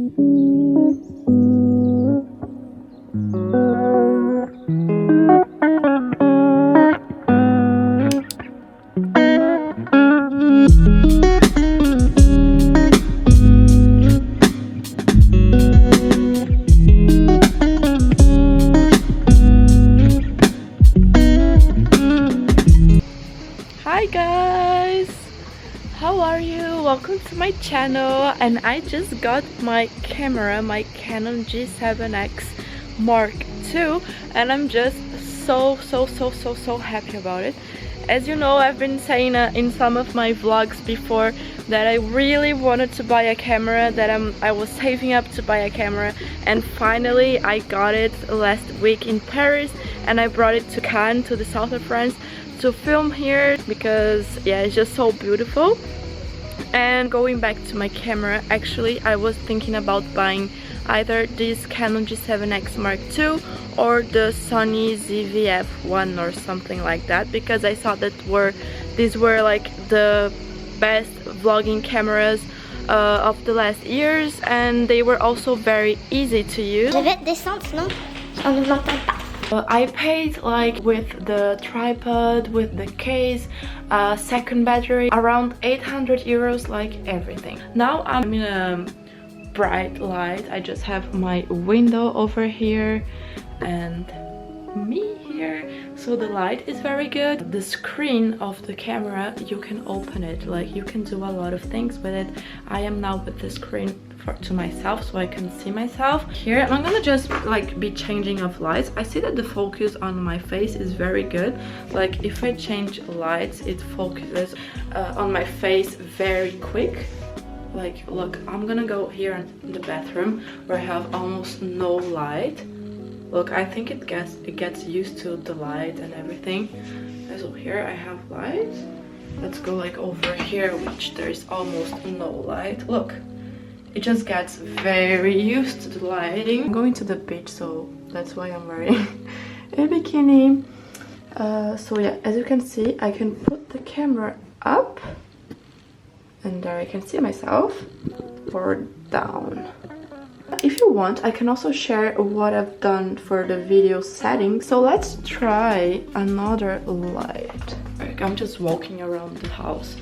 Hi guys, how are you? Welcome to my channel. And I just got my camera, my Canon G7X Mark II, and I'm just so happy about it. As you know, I've been saying in some of my vlogs before that I really wanted to buy a camera, that I was saving up to buy a camera, and finally I got it last week in Paris, and I brought it to Cannes, to the south of France, to film here because yeah, it's just so beautiful. And going back to my camera, actually I was thinking about buying either this Canon G7X Mark II or the Sony ZV-F1 or something like that, because I thought that these were like the best vlogging cameras of the last years, and they were also very easy to use. Je vais descendre, sinon on ne m'entend pas. I paid, like, with the tripod, with the case, second battery, around 800 euros, like everything. Now I'm in a bright light. I just have my window over here and me here, so the light is very good. The screen of the camera, you can open it, like you can do a lot of things with it. I am now with the screen to myself so I can see myself here, and I'm gonna just like be changing of lights. I see that the focus on my face is very good. Like if I change lights, it focuses on my face very quick. Like look, I'm gonna go here in the bathroom where I have almost no light. Look, I think it gets used to the light and everything. So here I have light. Let's go like over here, which there's almost no light. Look, it just gets very used to the lighting. I'm going to the beach, so that's why I'm wearing a bikini. So yeah, as you can see, I can put the camera up and there I can see myself, or down. If you want, I can also share what I've done for the video settings. So let's try another light. I'm just walking around the house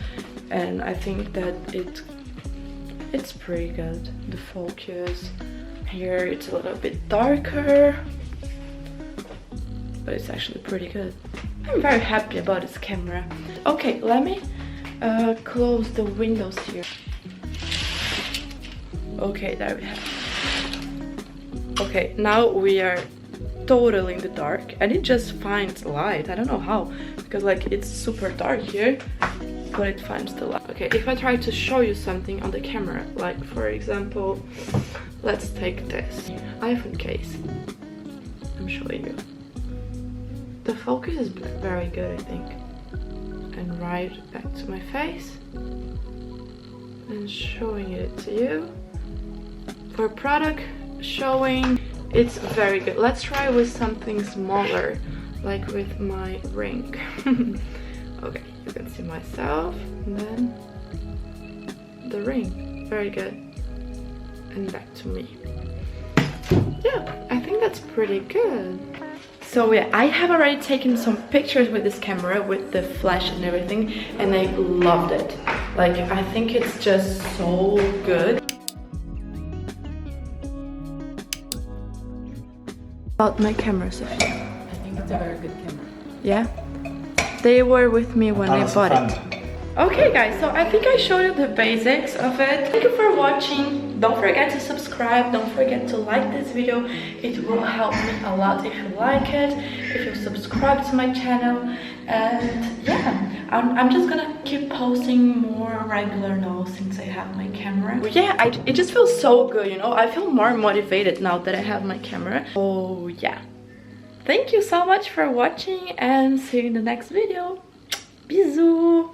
and I think that it's pretty good. The focus here, it's a little bit darker, but it's actually pretty good. I'm very happy about this camera. Okay, let me close the windows here. Okay, there we have it. Okay, now we are totally in the dark, and it just finds light. I don't know how, because like it's super dark here, but it finds the light. Okay, if I try to show you something on the camera, like for example, let's take this iPhone case. I'm showing you. The focus is very good, I think. And right back to my face and showing it to you. For product showing, it's very good. Let's try with something smaller, like with my ring. Okay, you can see myself, and then the ring. Very good. And back to me. Yeah, I think that's pretty good. So yeah, I have already taken some pictures with this camera, with the flash and everything, and I loved it. Like, I think it's just so good. About my camera, Sophia. I think it's a very good camera. Yeah? They were with me when I bought it. Okay guys, so I think I showed you the basics of it. Thank you for watching. Don't forget to subscribe. Don't forget to like this video. It will help me a lot if you like it, if you subscribe to my channel. And yeah, I'm just gonna keep posting more regular now since I have my camera. But yeah, it just feels so good, you know? I feel more motivated now that I have my camera. Oh yeah. Thank you so much for watching, and see you in the next video. Bisous!